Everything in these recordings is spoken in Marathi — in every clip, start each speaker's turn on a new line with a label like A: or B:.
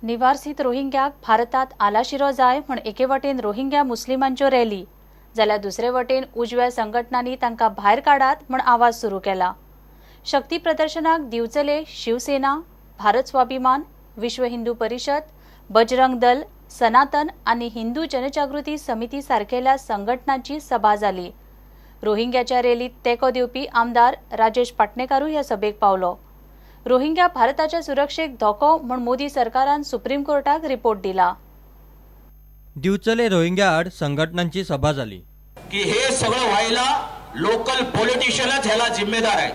A: निवासित रोहिंग्याक भारतात आलाशिरो जाय म्हण एके वटेन रोहिंग्या मुस्लिमांच्यो रॅली जाल्यार दुसरे वटेन उजव्या संघटनांनी तांकां भायर काडात म्हण आवाज सुरू केला। शक्ती प्रदर्शनाक दिवचले शिवसेना, भारत स्वाभिमान, विश्व हिंदू परिषद, बजरंग दल, सनातन आणि हिंदू जनजागृती समिती सारकेल्या संघटनांची सभा जाली। रोहिंग्याच्या रॅलीत तेको दिवपी आमदार राजेश पाटणेकारूय ह्या सभेक पावलो। रोहिंग्या भारताच्या सुरक्षेक धोको म्हण मोदी सरकारान सुप्रीम कोर्टाक रिपोर्ट दिला।
B: दिवचले रोहिंग्या आड संघटनांची सभा झाली
C: की हे सगळं व्हायला लोकल पॉलिटिशियनच ह्याला जिम्मेदार आहे।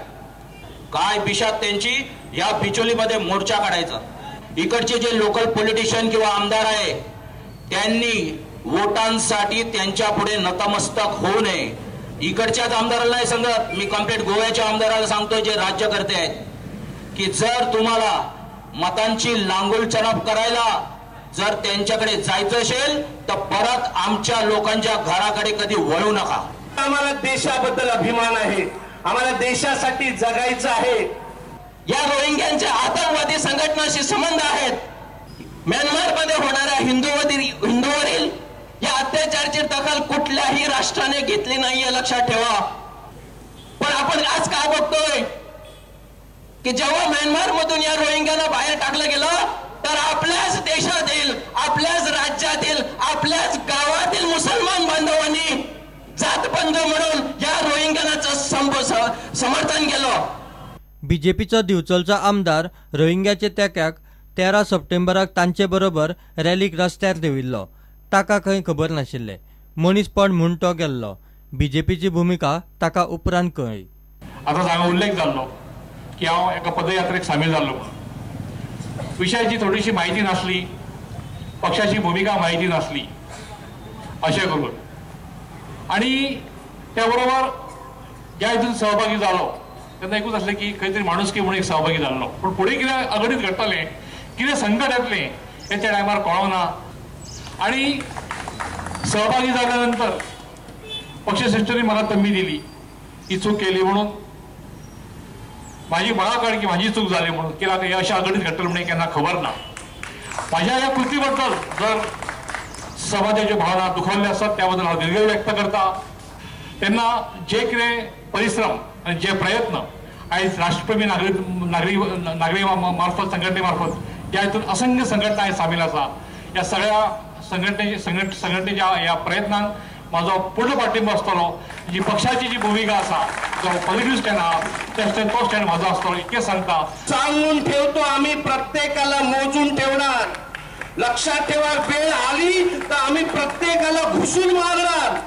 C: काय बिशात त्यांची या बिचोलीमध्ये मोर्चा काढायचा। इकडचे जे लोकल पॉलिटिशियन किंवा आमदार आहे त्यांनी वोटांसाठी त्यांच्या पुढे नतमस्तक होऊ नये। इकडच्याच आमदाराला नाही सांगत, मी कंप्लीट गोव्याच्या आमदाराला सांगतोय जे राज्यकर्ते आहेत की जर तुम्हाला मतांची लांगुल चढप करायला जर त्यांच्याकडे जायचं असेल तर परत आमच्या लोकांच्या घराकडे कधी वळू नका।
D: आम्हाला देशाबद्दल अभिमान आहे, आम्हाला देशासाठी जगायचं आहे।
C: या रोहिंग्यांच्या आतंकवादी संघटनाशी संबंध आहेत। म्यानमारमध्ये होणाऱ्या हिंदूवरील या अत्याचाराची दखल कुठल्याही राष्ट्राने घेतली नाहीये, लक्षात ठेवा। पण आपण आज काय बघतोय की जेव्हा म्यानमार मधून या रोहिंग्यांना बाहेर टाकलं गेलं तर आपल्याच देशातील, आपल्याच राज्यातील, आपल्याच गावातील मुसलमान बांधवांनी जातबंद म्हणून या रोहिंग्यांना समर्थन केलं।
B: बीजेपीचो दिवचलचा आमदार रोहिंग्याचे तेक्याक 13 सप्टेंबराक तांचे बरोबर रॅलीक रस्त्यार देविल्लो। ताका खंय खबर नाशिल्ले, मनीसपण म्हूण तो गेल्लो। बीजेपीची भूमिका ताका उपरांत कळ्ळी।
E: आताच हांगा उल्लेख जाल्लो की हांव एका पदयात्रेक सामील जाल्लो। विशयाची थोडीशी माहिती नासली, पक्षाची भूमिका माहिती नासली अशें करून, आणि त्या बरोबर ज्या हितून सहभागी जालो तेन्ना एकूच आसलें की खंय तरी माणुसकी म्हणून एक सहभागी जाल्लो। पूण फुडें कितें अघडीत घडटलें, कितें संकट येतलें हें त्या टायमार कळोना। आणि सहभागी झाल्यानंतर पक्षश्रेष्ठांनी मला तंबी दिली ही चूक केली म्हणून, माझी मला कळली की माझी चूक झाली म्हणून, की हे अशा अघडीत घडटलें म्हणून केन्ना खबर ना। माझ्या या कृतीबद्दल जर समाजाची भावना दुखावली असतात त्याबद्दल हांव दिलगिरी व्यक्त करता। त्यांना जे कितें परिश्रम आणि जे प्रयत्न आयज राष्ट्रप्रेमी नागरी मार्फत संघटने मार्फत ज्या हितून असंख्य संघटना सामील आसा, या सगळ्या संघटनेच्या या प्रयत्नांक माझो पूर्ण पाठिंबा आसतलो। जी पक्षाची जी भूमिका आसा, जो पॉझिटिव्ह स्टँड आहा तो स्टँड माझो आसतलो इतकें सांगता।
D: सांगून ठेवतो, आम्ही प्रत्येकाला मोजून ठेवणार। लक्षात ठेवा, वेळ आली तर आम्ही प्रत्येकाला घुसून मारणार।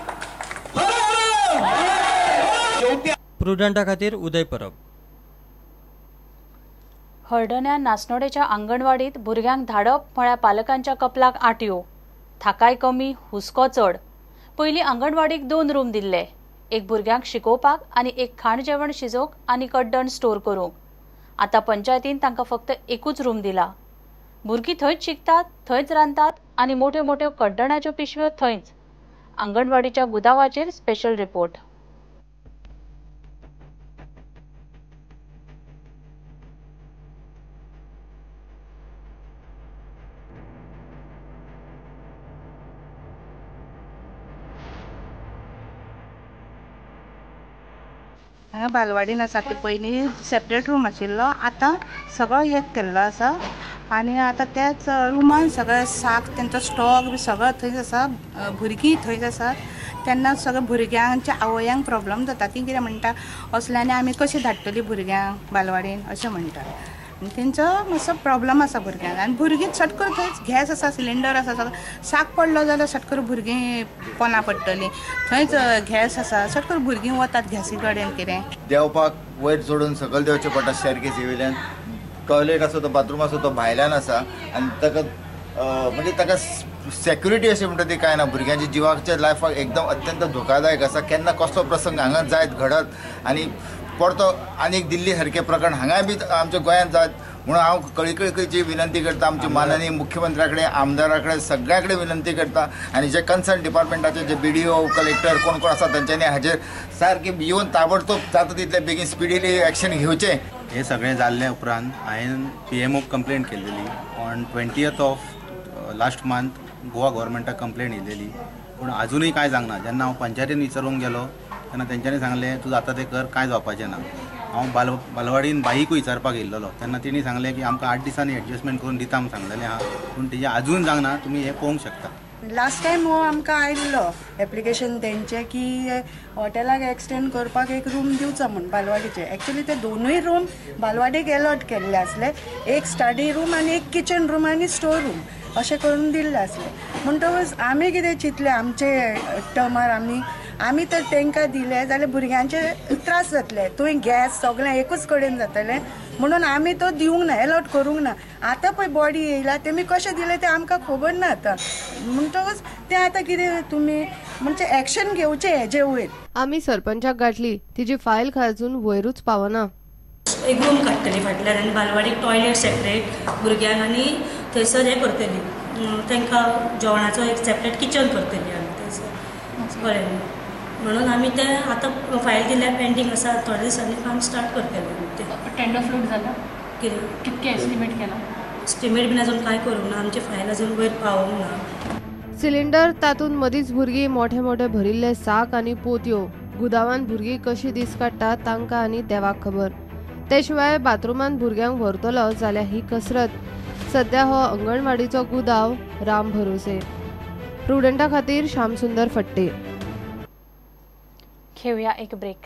B: प्रुडंटा खातीर उदय परब।
A: हळदण्या नासनोडेच्या आंगणवाडीत भुरग्यांक धाडप म्हळ्यार पालकांच्या कपलाक आटयो, थाकाय कमी, हुस्को चड। पयलीं आंगणवाडीक 2 रूम दिल्ले, एक भुरग्यांक शिकोवपाक आनी एक खाण जेवण शिजोवंक आनी कड्डण स्टोर करूंक। आतां पंचायतीन तांकां फक्त एकूच रूम दिला। भुरगीं थंयच शिकतात, थंयच रांदतात आनी मोठ्यो मोठ्यो कड्डणाच्यो पिशव्यो थंयच। आंगणवाडीच्या गुदावाचेर स्पेशल रिपोर्ट।
F: हांगा बालवाडीन आसा ते पयलीं सेपरेट रूम आशिल्लो, आतां सगळो एक केल्लो आसा। आनी आतां त्याच रुमान सगळें साक तेंचो स्टॉक बी सगळो थंयच आसा, भुरगीं थंयच आसात। तेन्ना सगळ्या भुरग्यांच्या आवयांक प्रॉब्लेम जाता, ती कितें म्हणटा असल्यानी आमी कशीं धाडटलीं भुरग्यांक बालवाडीन अशें म्हणटात। तेंचो मातसो प्रॉब्लेम आसा भुरग्यांक, आनी भुरगीं सटकन थंयच गॅस आसा, सिलिंडर आसा, सगळो साक पडलो जाल्यार सटकन भुरगीं पोना पडटलीं। थंयच गॅस आसा, सटकन भुरगीं वतात गॅसी कडेन कितें
G: देंवपाक वयर चडून सकयल देंवचें पडटा। स्टेरकेसी वयल्यान टॉयलेट आसा तो बाथरूम आसा तो भायल्यान आसा, आनी ताका म्हणजे ताका सेक्युरिटी अशी म्हणटा ती काय ना। भुरग्यांच्या जिवाच्या लायफाक एकदम अत्यंत धोकादायक आसा। केन्ना कसलो प्रसंग हांगा जायत घडत आनी परतो आनीक दिल्ली सारखे प्रकरण हांगाय बी आमच्या गोंयांत जात म्हणून हांव कळकळीची विनंती करता आमच्या माननीय मुख्यमंत्र्या कडेन, आमदारा कडेन, सगळ्या कडेन विनंती करता। आनी जे कन्सर्न डिपार्टमेंटाचे जे BDO, कलेक्टर कोण कोण आसा तांच्यांनी हाजेर सारके येवन ताबडतोब जाता तितले बेगीन स्पिडिली एक्शन घेवचें।
H: हे सगळें जाल्ले उपरांत हांवें PMOक कंप्लेंट केल्लेली. On 20th of last month Goa गव्हर्मेंटाक कंप्लेंट येयलेली, पूण आजुनूय कांय जावना. जेन्ना हांव पंचायतीन विचारूंक गेलो तेन्ना तेंच्यांनी सांगलें तूं जाता तें कर, कांय जावपाचें ना. हांव बालवाडीन बाईकूय विचारपाक येयल्लो तेन्ना तिणी सांगलें की आमकां 8 दिसांनी एडजस्टमेंट करून दिता म्हूण सांगलेलें आहा, पूण तेजें आजून जावना. तुमी हें पळोवंक शकता.
I: लास्ट टायम हो आमकां आयिल्लो एप्लिकेशन तेंचे की हॉटेलाक एक्सटेंड करपाक एक रूम दिवचो म्हूण बालवाडीचे. एक्चुली ते दोनूय रूम बालवाडीक अलॉट केल्ले आसले, एक स्टडी रूम आनी एक किचन रूम आनी स्टोर रूम अशें करून दिल्ले आसले. म्हणटकच आमी कितें चिंतलें आमचे टर्मार आमी तर तांकां दिले जाल्यार भुरग्यांचे त्रास जातले. थंय गॅस सगळें एकूच कडेन जातलें म्हणून आमी तो दिवंक ना, अलॉट करूंक ना. आतां पळय बॉडी येयला तेमी कशें दिलें तें आमकां खबर ना आतां. म्हणटकच तें आतां कितें तुमी म्हणजे एक्शन घेवचें हेजे वयर.
J: आमी सरपंचाक गाठली, तिजी फायल खाजून वयरूच पावना.
K: एक रूम काडटली फाटल्यान आनी बालवाडीक टॉयलेट सेपरेट भुरग्यांक आनी थंयसर हें करतली, तांकां जेवणाचो एक सेपरेट किचन करतली आमी थंयसर कळ्ळें न्ही. म्हणून आमी तें आतां फायल दिल्यार पेंडींग आसा, थोड्या दिसांनी काम स्टार्ट करतले.
A: टेंडर फ्लोट जाला
K: कितें
A: कितके एस्टिमेट केला?
K: एस्टिमेट बीन अजून कांय करूंक ना, आमची फायल अजून वयर पावूंक ना.
J: सिलिंडर तातूंत मदींच भुरगीं मोठे मोठे भरिल्ले साक आनी पोतयो गुदावान भुरगीं कशी दीस काडटात तांकां आनी देवाक खबर. ते शिवाय बाथरुमान भुरग्यांक व्हरतलो जाल्यार ही कसरत. सध्या हो अंगणवाडीचो गुदाव राम भरोसे. प्रुडंटा खातीर श्यामसुंदर फट्टे.
A: घेऊया एक ब्रेक.